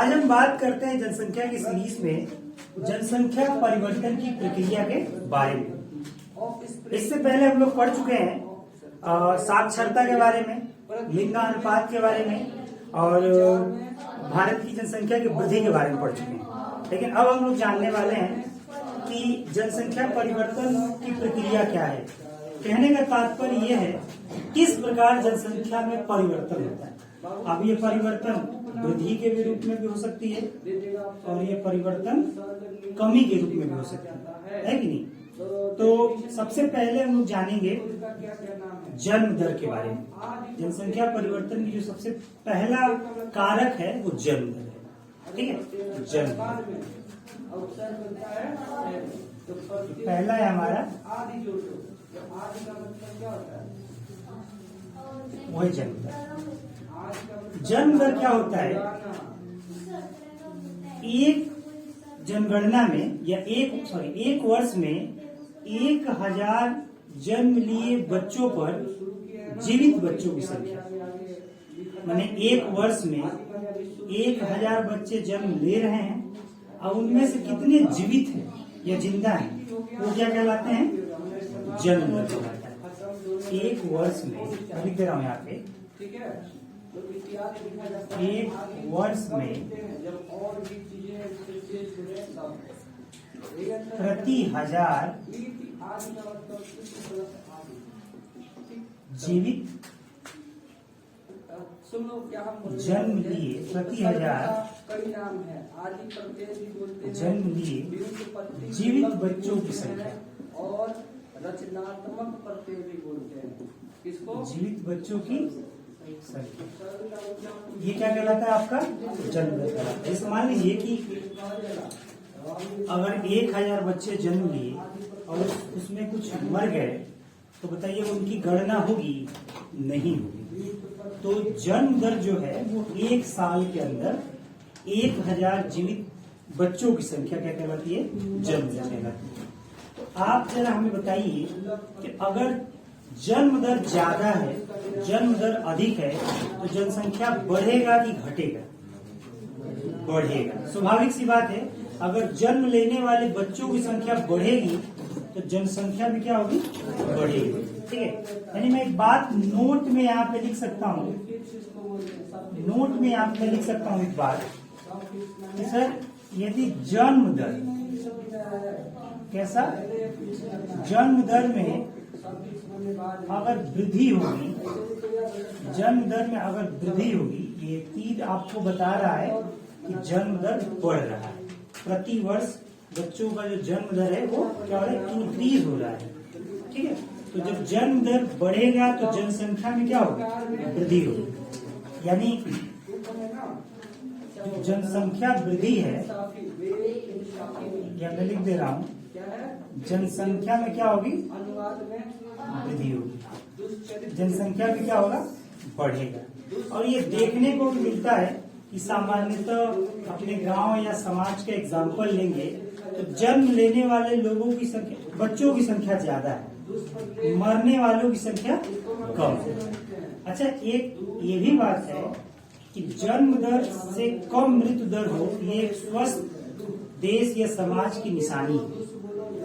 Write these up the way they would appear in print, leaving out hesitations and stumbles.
आज हम बात करते हैं जनसंख्या की सीरीज में जनसंख्या परिवर्तन की प्रक्रिया के बारे में। इससे पहले हम लोग पढ़ चुके हैं साक्षरता के बारे में, लिंगानुपात के बारे में और भारत की जनसंख्या की वृद्धि के बारे में पढ़ चुके हैं। लेकिन अब हम लोग जानने वाले हैं कि जनसंख्या परिवर्तन की प्रक्रिया क्या है। कहने का तात्पर्य यह है किस प्रकार जनसंख्या में परिवर्तन होता है। अब ये परिवर्तन वृद्धि के रूप में भी हो सकती है और ये परिवर्तन कमी के रूप में भी हो सकती है कि नहीं। तो सबसे पहले हम लोग जानेंगे जन्म दर के बारे में। जनसंख्या परिवर्तन की जो सबसे पहला कारक है वो जन्म दर है, ठीक है। जन्म पहला है हमारा वही जन्म दर। जन्म दर क्या होता है? एक जनगणना में या एक वर्ष में 1000 जन्म लिए बच्चों पर जीवित बच्चों की संख्या, माने एक वर्ष में 1000 बच्चे जन्म ले रहे हैं और उनमें से कितने जीवित हैं या जिंदा हैं, वो क्या कहलाते हैं? जन्म दर कहलाता है। एक वर्ष में लिख दे रहा हूं यहाँ पे, एक वर्ष में प्रति 1000 जीवित जन्म लिए, प्रति 1000 जन्म लिए जीवित बच्चों की संख्या और रचनात्मक प्रत्यय भी बोलते हैं। किसको? जीवित बच्चों की संख्या। ये क्या कहलाता है? आपका जन्म दर कहलाता है। जैसे मान लीजिए कि अगर 1000 बच्चे जन्म लिए और उसमें कुछ मर गए तो बताइए उनकी गणना होगी? नहीं होगी। तो जन्म दर जो है वो एक साल के अंदर 1000 जीवित बच्चों की संख्या क्या कहलाती है? जन्म दर कहलाती है। तो आप जरा हमें बताइए कि अगर जन्म दर ज्यादा है, जन्म दर अधिक है तो जनसंख्या बढ़ेगा कि घटेगा? बढ़ेगा। स्वाभाविक सी बात है, अगर जन्म लेने वाले बच्चों की संख्या बढ़ेगी तो जनसंख्या भी क्या होगी? बढ़ेगी, ठीक है। यानी मैं एक बात नोट में यहाँ पे लिख सकता हूँ, नोट में यहाँ पे लिख सकता हूँ एक बात कि सर यदि जन्म दर कैसा, जन्म दर में अगर वृद्धि होगी, जन्म दर में अगर वृद्धि होगी, ये तीर आपको बता रहा है कि जन्म दर बढ़ रहा है। प्रति वर्ष बच्चों का जो जन्म दर है वो क्या हो रहा है? इंक्रीज हो रहा है, ठीक है। तो जब जन्म दर बढ़ेगा तो जनसंख्या में क्या होगी? वृद्धि होगी। यानी जनसंख्या वृद्धि है, या मैं लिख दे रहा हूँ, जनसंख्या में क्या होगी? वृद्धि होगी। जनसंख्या में क्या होगा? बढ़ेगा। और ये देखने को भी मिलता है कि सामान्यतः अपने गांव या समाज के एग्जाम्पल लेंगे तो जन्म लेने वाले लोगों की संख्या, बच्चों की संख्या ज्यादा है, मरने वालों की संख्या कम है। अच्छा, एक ये भी बात है कि जन्म दर से कम मृत्यु दर हो, ये एक स्वस्थ देश या समाज की निशानी है।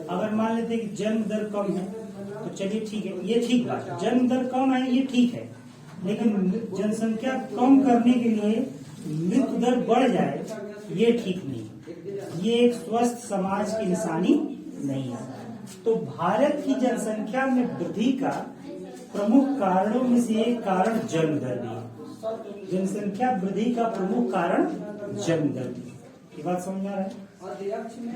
अगर मान लेते हैं कि जन्म दर कम है तो चलिए ठीक है, ये ठीक बात है, जन्म दर कम है ये ठीक है, लेकिन जनसंख्या कम करने के लिए मृत्यु दर बढ़ जाए ये ठीक नहीं, ये एक स्वस्थ समाज की निशानी नहीं है। तो भारत की जनसंख्या में वृद्धि का प्रमुख कारणों में से एक कारण जन्म दर भी है। जनसंख्या वृद्धि का प्रमुख कारण जन्म दर भी है। ये बात समझ आ रहा है?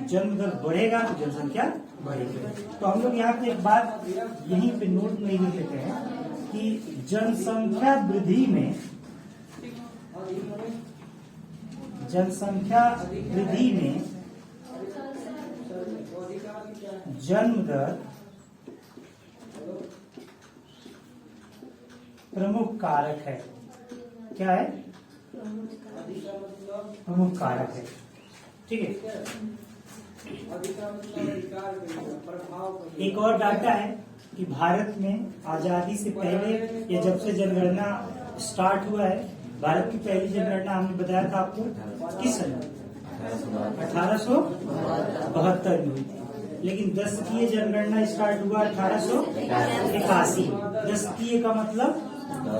जन्म दर बढ़ेगा तो जनसंख्या बढ़ेगी। तो हम लोग यहाँ पे एक बात यहीं पे नोट में लिख लेते हैं कि जनसंख्या वृद्धि में, जनसंख्या वृद्धि में जन्म दर प्रमुख कारक है। क्या है? प्रमुख कारक है, ठीक है। एक और डाटा है कि भारत में आजादी से पहले या जब से जनगणना स्टार्ट हुआ है भारत की पहली जनगणना हमने बताया था आपको किस सन 1872 में हुई थी, लेकिन दशकीय जनगणना स्टार्ट हुआ 1881। दशकीय का मतलब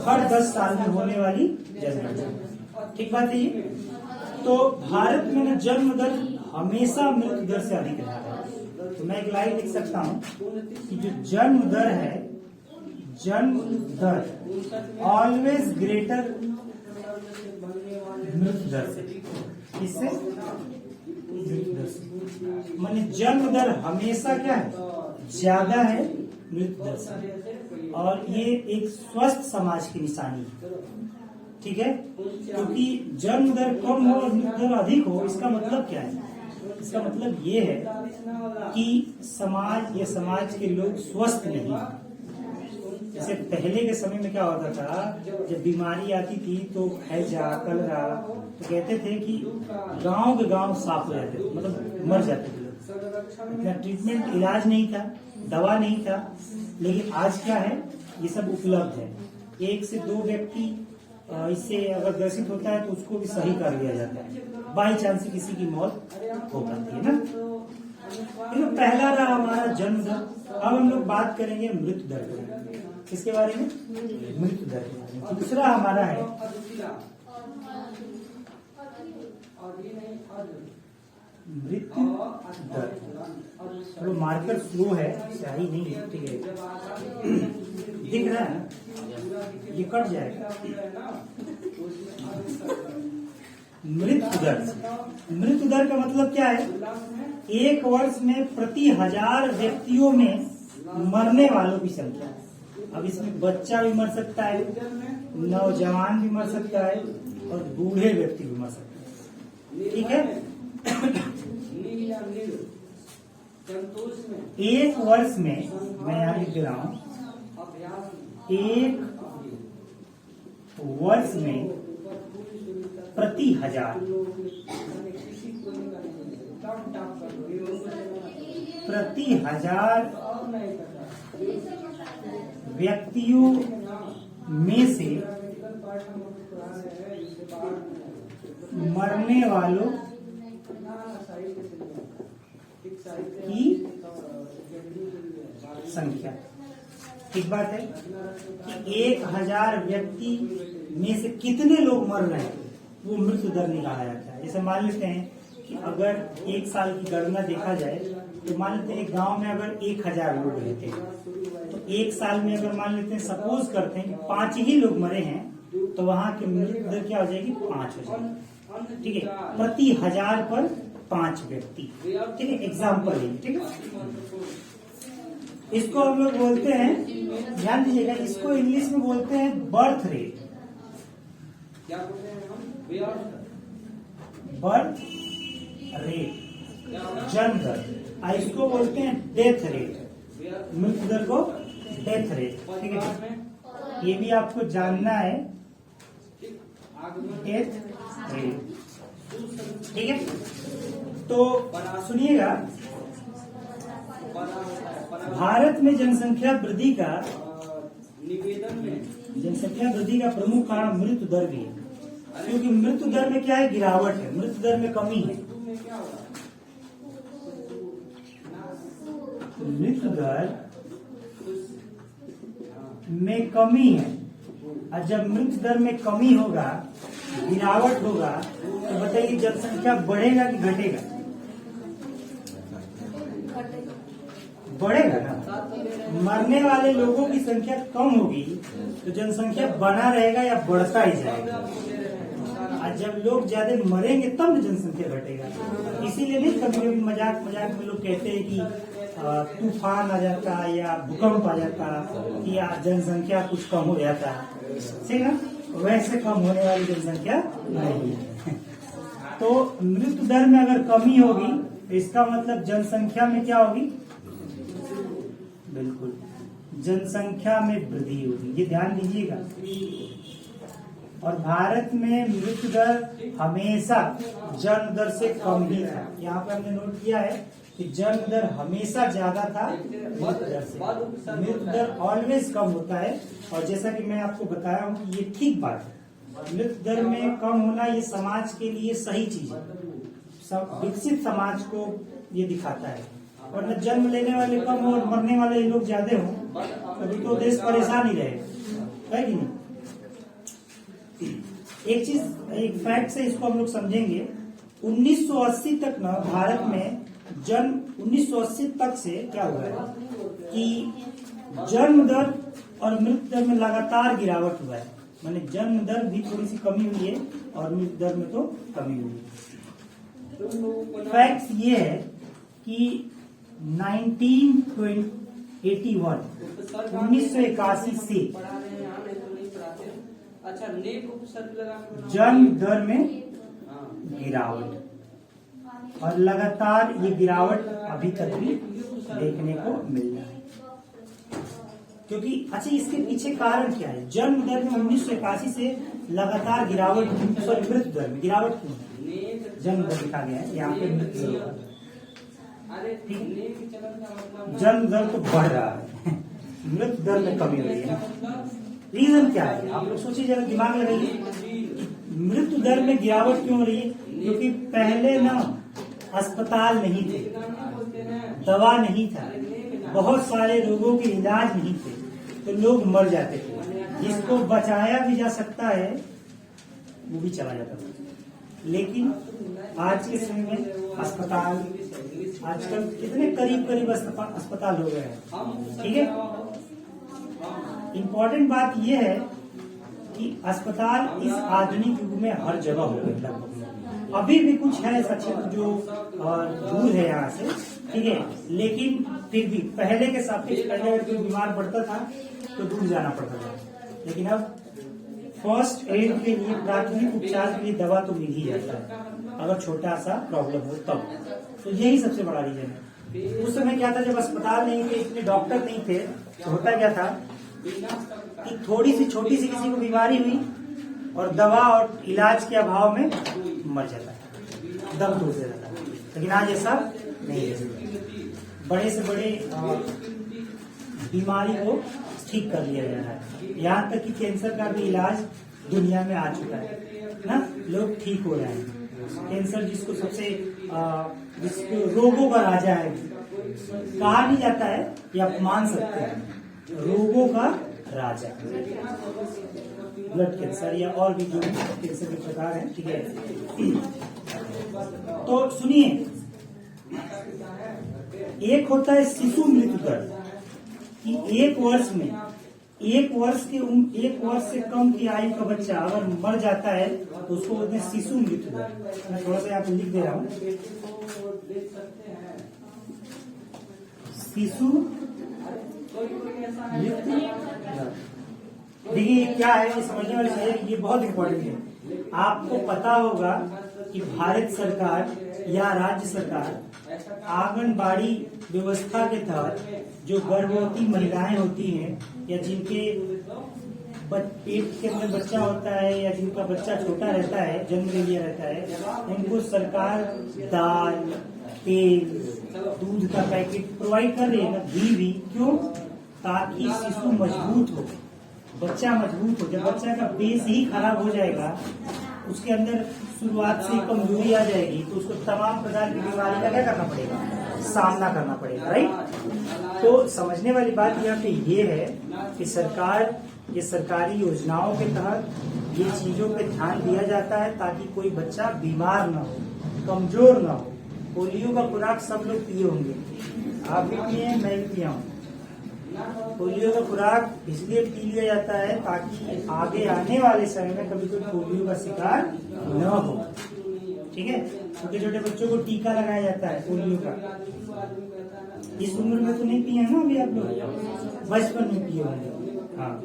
हर 10 साल में होने वाली जनगणना। ठीक बात है ये। तो भारत में ना जन्म दर हमेशा मृत्यु दर से अधिक रहा है। तो मैं एक लाइन लिख सकता हूँ कि जो जन्म दर है, जन्म दर ऑलवेज ग्रेटर मृत्यु दर से। किससे? मृत्यु दर से। माने जन्म दर हमेशा क्या है? ज्यादा है मृत्यु दर से। और ये एक स्वस्थ समाज की निशानी है। ठीक है, क्योंकि जन्म दर कम हो और मृत्यु दर अधिक हो, इसका मतलब क्या है? इसका मतलब ये है कि समाज या समाज के लोग स्वस्थ नहीं है। जैसे पहले के समय में क्या होता था, जब बीमारी आती थी तो हैजा, कलरा, तो कहते थे कि गांव के गांव साफ हो जाते थे, मतलब मर जाते थे लोग। इतना ट्रीटमेंट, इलाज नहीं था, दवा नहीं था। लेकिन आज क्या है, ये सब उपलब्ध है। 1 से 2 व्यक्ति इससे अगर ग्रसित होता है तो उसको भी सही कर दिया जाता है, बाई चांस किसी की मौत हो पाती है ना। तो पहला रहा हमारा जन्म दर। अब हम लोग बात करेंगे मृत्यु दर के। किसके बारे में? मृत्यु दर के बारे में। दूसरा हमारा है मृत्यु दर। चलो मार्कर स्लो है, सही नहीं है, ठीक है। दिख रहा है ना, ये कट जाएगा। मृत्यु दर। मृत्यु दर का मतलब क्या है? 1 वर्ष में प्रति 1000 व्यक्तियों में मरने वालों की संख्या। अब इसमें बच्चा भी मर सकता है, नौजवान भी मर सकता है और बूढ़े व्यक्ति भी मर सकते हैं। ठीक है। 1 वर्ष में, मैं यहाँ लिख रहा हूँ, 1 वर्ष में प्रति 1000 व्यक्तियों में से मरने वालों की संख्या। ठीक बात है कि 1000 व्यक्ति में से कितने लोग मर रहे हैं, वो मृत्यु दर निकाला जाता है। जैसे मान लेते हैं कि अगर 1 साल की गणना देखा जाए तो मान लेते हैं एक गांव में अगर 1000 लोग रहते हैं, तो 1 साल में अगर मान लेते हैं, सपोज करते हैं कि 5 ही लोग मरे हैं, तो वहां की मृत्यु दर क्या हो जाएगी? 5 हो जाएगी। ठीक है, प्रति 1000 पर 5 व्यक्ति। ठीक है, एग्जाम्पल है। ठीक है, इसको हम लोग बोलते हैं, ध्यान दीजिएगा, इसको इंग्लिश में बोलते हैं बर्थ रेट। क्या बोलते हैं हम? बर्थ रेट, जन्म दर। इसको बोलते हैं डेथ रेट, मृत्यु दर को डेथ रेट। ठीक है, ये भी आपको जानना है, डेथ रेट। ठीक है, तो सुनिएगा, भारत में जनसंख्या वृद्धि का प्रमुख कारण मृत्यु दर भी है, क्योंकि मृत्यु दर में क्या है? गिरावट है, मृत्यु दर में कमी है। मृत्यु दर में कमी है, और जब मृत्यु दर में कमी होगा, गिरावट होगा, तो बताइए जनसंख्या बढ़ेगा कि घटेगा? बढ़ेगा ना। मरने वाले लोगों की संख्या कम होगी तो जनसंख्या बना रहेगा या बढ़ता ही जाएगा। और जब लोग ज्यादा मरेंगे तब जनसंख्या घटेगा। इसीलिए नहीं कभी कभी मजाक में लोग कहते हैं कि तूफान आ जाता या भूकंप आ जाता या जनसंख्या कुछ कम हो जाता, ठीक है ना? वैसे कम होने वाली जनसंख्या नहीं है। तो मृत्यु दर में अगर कमी होगी तो इसका मतलब जनसंख्या में क्या होगी? बिल्कुल, जनसंख्या में वृद्धि होगी। ये ध्यान दीजिएगा। और भारत में मृत्यु दर हमेशा जन्म दर से कम ही था। यहाँ पे हमने नोट किया है कि जन्म दर हमेशा ज्यादा था मृत्यु दर से। मृत्यु दर ऑलवेज कम होता है। और जैसा कि मैं आपको बताया हूँ कि ये ठीक बात है, मृत्यु दर में कम होना ये समाज के लिए सही चीज है। सब विकसित समाज को ये दिखाता है। वरना जन्म लेने वाले कम हो और मरने वाले लोग ज्यादा हो तभी तो देश परेशान ही रहेगा, है कि नहीं। एक चीज, एक फैक्ट से इसको हम लोग समझेंगे। 1980 तक ना भारत में जन्म 1980 तक से क्या हुआ है कि जन्म दर और मृत्यु दर में लगातार गिरावट हुआ है। माने जन्म दर भी थोड़ी सी कमी हुई है और मृत्यु दर में तो कमी हुई है। फैक्ट ये है कि 1981 से जन्म दर में गिरावट और लगातार ये गिरावट अभी तक भी देखने को मिल रहा है। क्योंकि अच्छा, इसके पीछे कारण क्या है? जन्म दर में 1981 से लगातार गिरावट, मृत्यु दर में गिरावट क्यों है? जन्म दर लिखा गया है यहाँ पे, मृत्यु दर जन्म दर तो बढ़ रहा है, मृत्यु दर में कमी हो रही है। रीजन क्या है? आप लोग सोचिए, जरा दिमाग लगाइए। मृत्यु दर में गिरावट क्यों हो रही है? क्योंकि पहले ना अस्पताल नहीं थे, दवा नहीं था, बहुत सारे रोगों के इलाज नहीं थे, तो लोग मर जाते थे। जिसको बचाया भी जा सकता है वो भी चला जाता था। लेकिन आज के समय में अस्पताल, आजकल कितने करीब करीब अस्पताल हो गए हैं, ठीक है। इम्पोर्टेंट बात यह है कि अस्पताल इस आधुनिक युग में हर जगह हो गए लगभग। अभी भी कुछ है ऐसा क्षेत्र जो दूर है यहाँ से, ठीक है, लेकिन फिर भी पहले के सापेक्ष पहले अगर कोई बीमार पड़ता था तो दूर जाना पड़ता था, लेकिन अब फर्स्ट एड के लिए, प्राथमिक उपचार के लिए दवा तो मिल ही जाता है अगर छोटा सा प्रॉब्लम हो तब। तो यही सबसे बड़ा रीजन है। उस समय क्या था, जब अस्पताल नहीं थे, इतने डॉक्टर नहीं थे, तो होता क्या था कि थोड़ी सी छोटी सी किसी को बीमारी हुई और दवा और इलाज के अभाव में मर जाता है, दम तोड़ देता है। लेकिन आज ऐसा नहीं है। बड़े से बड़े बीमारी को ठीक कर लिया जा रहा है। यहाँ तक कि कैंसर का भी इलाज दुनिया में आ चुका है ना, लोग ठीक हो रहे हैं। कैंसर जिसको सबसे जिसको रोगों का राजा है कहा नहीं जाता है, या आप मान सकते हैं, रोगों का राजा, ब्लड कैंसर या और भी जो कैंसर के प्रकार हैं, ठीक है। तो सुनिए, एक होता है शिशु मृत्यु दर, कि एक वर्ष से कम की आयु का बच्चा अगर मर जाता है तो उसको बोलते हैं शिशु मृत्यु दर। मैं थोड़ा सा यहाँ पे लिख दे रहा हूँ, शिशु मृत्यु दर। देखिए क्या है, ये समझने वाली चीज है, ये बहुत इम्पोर्टेंट है। आपको पता होगा कि भारत सरकार या राज्य सरकार आंगनबाड़ी व्यवस्था के तहत जो गर्भवती महिलाएं होती हैं या जिनके पेट के अंदर बच्चा होता है या जिनका बच्चा छोटा रहता है, जन्म ले लिया रहता है, उनको सरकार दाल, तेल, दूध का पैकेट प्रोवाइड कर रही है ना, घी भी। क्यों? ताकि शिशु मजबूत हो, बच्चा मजबूत हो। जब बच्चा का बेस ही खराब हो जाएगा, उसके अंदर शुरुआत से कमजोरी आ जाएगी, तो उसको तमाम प्रकार की बीमारी का क्या करना पड़ेगा, सामना करना पड़ेगा, राइट। तो समझने वाली बात यहाँ पे ये है कि सरकार, ये सरकारी योजनाओं के तहत ये चीजों पे ध्यान दिया जाता है ताकि कोई बच्चा बीमार न हो, कमजोर न हो। पोलियो का खुराक सब लोग पिए होंगे, आप भी पिए, मैं भी पिया हूँ। पोलियो का खुराक इसलिए पी लिया जाता है ताकि आगे आने वाले समय में कभी कोई पोलियो का शिकार न हो, ठीक है। छोटे छोटे बच्चों को टीका लगाया जाता है पोलियो का। इस उम्र में तो नहीं पिए ना अभी आप लोग, बचपन में पिए होंगे। हाँ,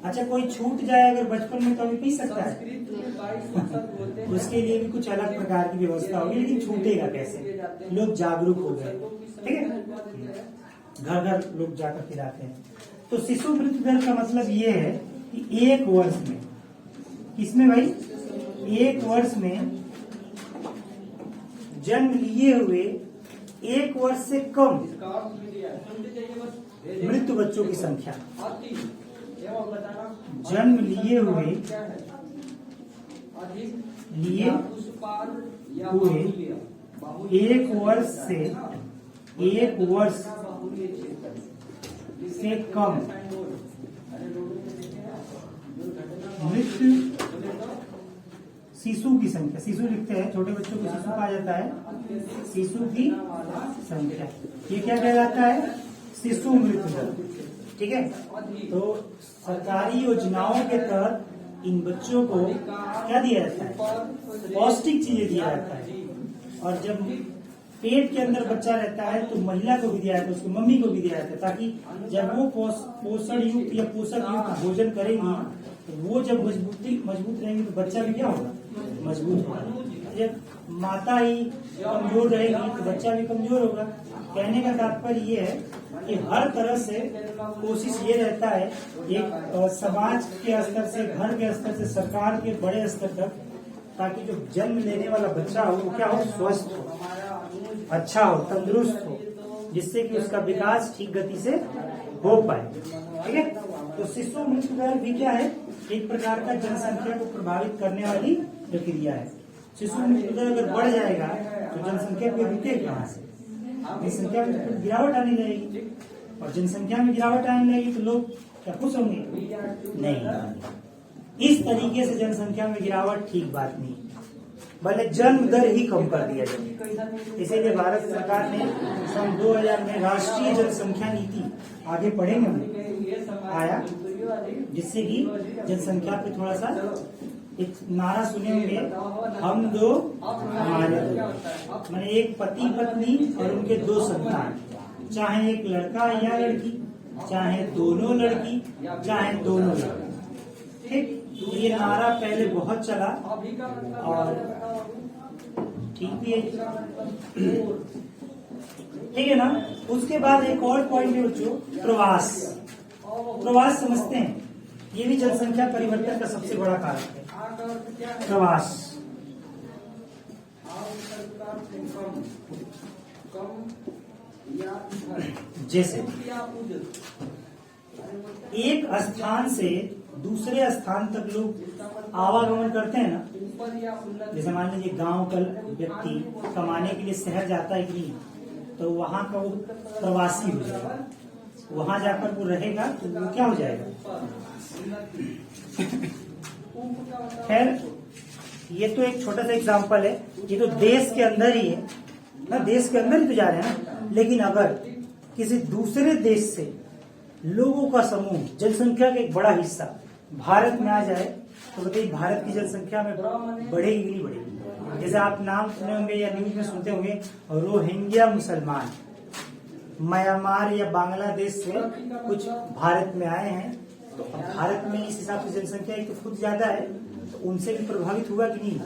अच्छा, कोई छूट जाए अगर बचपन में तो अभी पी सकता है उसके लिए भी कुछ अलग प्रकार की व्यवस्था होगी, लेकिन छूटेगा कैसे? लोग जागरूक हो गए, ठीक है, घर घर लोग जाकर पिलाते हैं। तो शिशु मृत्यु दर का मतलब ये है कि एक वर्ष में, किसमें भाई, एक वर्ष में जन्म लिए हुए 1 वर्ष से कम मृत्यु बच्चों की संख्या, जवाब बताना। जन्म लिए हुए क्या है? अधिक लिए या पुष्पाल या हुए बाहुल्य। बाहुल्य एक वर्ष से एक वर्ष बाहुल्य क्षेत्र से कम अरे लोगों ने देखे हैं दुर्घटना मृत्यु बोले तो शिशु की संख्या, शिशु लिखते हैं, छोटे बच्चों को शिशु कहा जाता है, शिशु की संख्या, ये क्या कहलाता है? शिशु मृत्यु दर। ठीक है, तो सरकारी योजनाओं के तहत इन बच्चों को क्या दिया जाता है? पौष्टिक चीजें दिया जाता है। और जब पेट के अंदर बच्चा रहता है तो महिला को भी दिया जाता है, उसकी मम्मी को भी दिया जाता है, ताकि जब वो पोषण युक्त या पोषक युक्त भोजन करेंगी तो वो जब मजबूत रहेंगी तो बच्चा भी क्या होगा? मजबूत होगा। जब माता ही कमजोर रहेगी तो बच्चा भी कमजोर होगा। कहने का तात्पर्य ये है कि हर तरह से कोशिश ये रहता है एक समाज के स्तर से, घर के स्तर से, सरकार के बड़े स्तर तक, ताकि जो जन्म लेने वाला बच्चा हो वो क्या हो? स्वस्थ हो, अच्छा हो, तंदुरुस्त हो, जिससे कि उसका विकास ठीक गति से हो पाए। ठीक है, तो शिशु मृत्यु दर भी क्या है? एक प्रकार का जनसंख्या को प्रभावित करने वाली प्रक्रिया है। शिशु मृत्यु दर अगर बढ़ जाएगा तो जनसंख्या को रुकेगी कहाँ से? जनसंख्या में तो गिरावट आने लगेगी, और जनसंख्या में गिरावट आने लगेगी तो लोग क्या खुश होंगे? नहीं। इस तरीके से जनसंख्या में गिरावट ठीक बात नहीं, भले जन्म दर ही कम कर दिया जाए। इसीलिए भारत सरकार ने सन 2000 में राष्ट्रीय जनसंख्या नीति, आगे पढ़ेंगे हम, आया, जिससे कि जनसंख्या पे थोड़ा सा एक नारा सुने होंगे, हम दो हमारे दो, मैंने एक पति पत्नी और उनके 2 संतान, चाहे एक लड़का या लड़की, चाहे दोनों लड़की, चाहे दोनों लड़के। ठीक, ये नारा पहले बहुत चला और ठीक भी है, ठीक है ना। उसके बाद एक और पॉइंट है बच्चों, प्रवास। प्रवास समझते हैं, ये भी जनसंख्या परिवर्तन का सबसे बड़ा कारक है। प्रवास जैसे एक स्थान से दूसरे स्थान तक लोग आवागमन करते हैं ना, जैसे मान लीजिए गांव का व्यक्ति कमाने के लिए शहर जाता है कि नहीं, तो वहां का वो प्रवासी हो जाएगा, वहां जाकर वो रहेगा तो वो क्या हो जाएगा? खैर, ये तो एक छोटा सा एग्जांपल है, ये तो देश के अंदर ही है ना, देश के अंदर ही तो जा रहे हैं ना। लेकिन अगर किसी दूसरे देश से लोगों का समूह, जनसंख्या का एक बड़ा हिस्सा भारत में आ जाए तो बताइए भारत की जनसंख्या में बढ़ेगी नहीं बढ़ेगी? जैसे आप नाम सुने होंगे या न्यूज में सुनते होंगे, रोहिंग्या मुसलमान म्यांमार या बांग्लादेश से कुछ भारत में आए हैं, तो भारत में इस हिसाब से जनसंख्या एक तो खुद ज्यादा है, तो उनसे भी प्रभावित हुआ कि नहीं?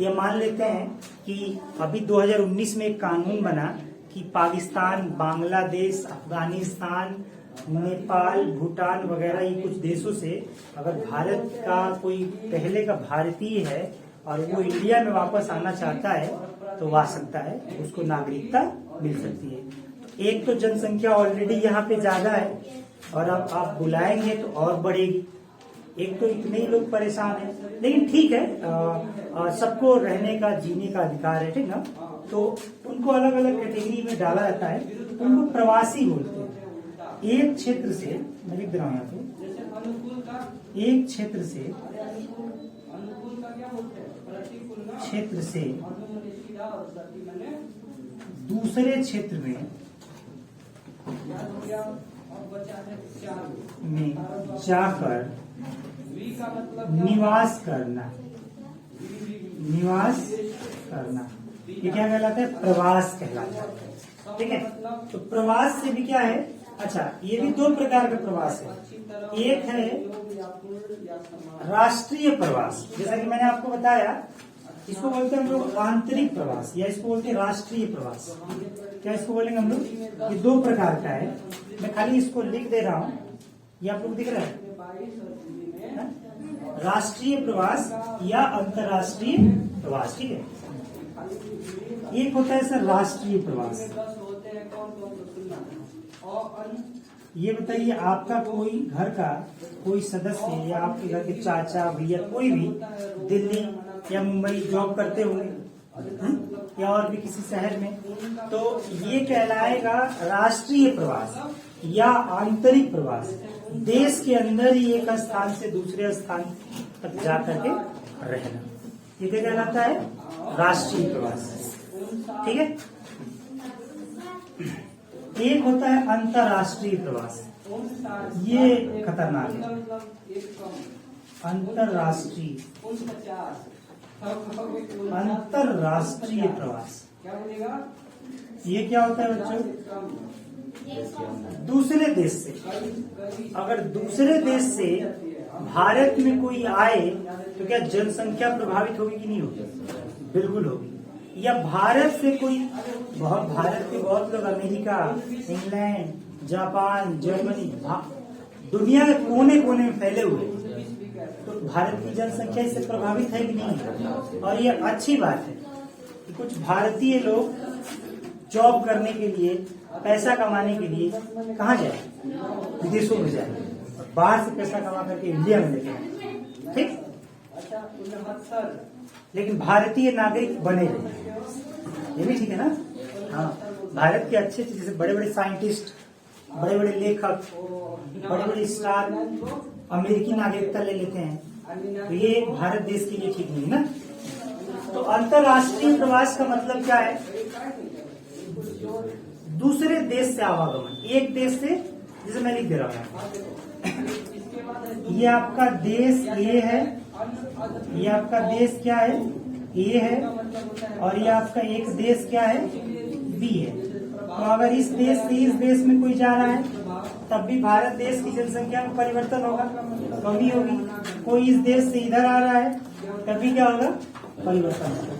ये मान लेते हैं कि अभी 2019 में एक कानून बना कि पाकिस्तान, बांग्लादेश, अफगानिस्तान, नेपाल, भूटान वगैरह ये कुछ देशों से अगर भारत का कोई पहले का भारतीय है और वो इंडिया में वापस आना चाहता है तो वो आ सकता है, उसको नागरिकता मिल सकती है। तो एक तो जनसंख्या ऑलरेडी यहाँ पे ज्यादा है और अब आप बुलाएंगे तो और बढ़ेगी। एक तो इतने ही लोग परेशान हैं, लेकिन ठीक है, सबको रहने का, जीने का अधिकार है, ठीक ना। तो उनको अलग अलग कैटेगरी में डाला जाता है, उनको प्रवासी बोलते हैं। एक क्षेत्र से, मैं लिख दे रहा हूँ यहाँ पे, एक क्षेत्र से दूसरे क्षेत्र में जाकर निवास करना, ये क्या कहलाता है? प्रवास कहलाता है। ठीक है, तो प्रवास से भी क्या है? अच्छा, ये भी 2 प्रकार का प्रवास है। एक है राष्ट्रीय प्रवास, जैसा कि मैंने आपको बताया, इसको बोलते हैं हम लोग आंतरिक प्रवास, या इसको बोलते हैं राष्ट्रीय प्रवास। क्या इसको बोलेंगे हम लोग? ये 2 प्रकार का है, मैं खाली इसको लिख दे रहा हूँ, ये आप लोग दिख रहा है, राष्ट्रीय प्रवास या अंतर्राष्ट्रीय प्रवास। ठीक है, एक होता है सर राष्ट्रीय प्रवास, ये बताइए, आपका कोई घर का कोई सदस्य या आपके घर के चाचा भैया कोई भी दिल्ली या मुंबई जॉब करते होंगे, या और भी किसी शहर में, तो ये कहलाएगा राष्ट्रीय प्रवास या आंतरिक प्रवास। देश के अंदर ही एक स्थान से दूसरे स्थान तक जा करके रहना, ये क्या कहलाता है? राष्ट्रीय प्रवास। ठीक है। एक होता है अंतर्राष्ट्रीय प्रवास, ये खतरनाक है। अंतर्राष्ट्रीय प्रवास क्या बोलेगा? ये क्या होता है बच्चों? दूसरे देश से, अगर दूसरे देश से भारत में कोई आए तो क्या जनसंख्या प्रभावित होगी कि नहीं होगी? बिल्कुल होगी। या भारत से कोई, भारत के बहुत लोग अमेरिका, इंग्लैंड, जापान, जर्मनी, दुनिया के कोने कोने में फैले हुए, तो भारत की जनसंख्या इससे प्रभावित है कि नहीं? और ये अच्छी बात है कि कुछ भारतीय लोग जॉब करने के लिए, पैसा कमाने के लिए कहाँ जाए? विदेशों में जाए, बाहर से पैसा कमा करके इंडिया में लेके आए। ठीक। लेकिन भारतीय नागरिक बने रहे, ये भी ठीक है ना? हाँ, भारत के अच्छे जैसे बड़े बड़े साइंटिस्ट, बड़े बड़े लेखक, बड़े बड़े स्टार अमेरिकी नागरिकता ले लेते हैं, तो ये भारत देश के लिए ठीक नहीं ना। तो अंतर्राष्ट्रीय प्रवास का मतलब क्या है? दूसरे देश से आवागमन, एक देश से, जैसे मैं लिख दे रहा हूँ, ये आपका देश ए है, ये आपका देश क्या है? ए है, और ये आपका एक देश क्या है? बी है। तो अगर इस देश से इस देश में कोई जा रहा है, तब भी भारत देश की जनसंख्या में परिवर्तन होगा, कमी होगी। कोई इस देश से इधर आ रहा है, तब भी क्या होगा? परिवर्तन होगा।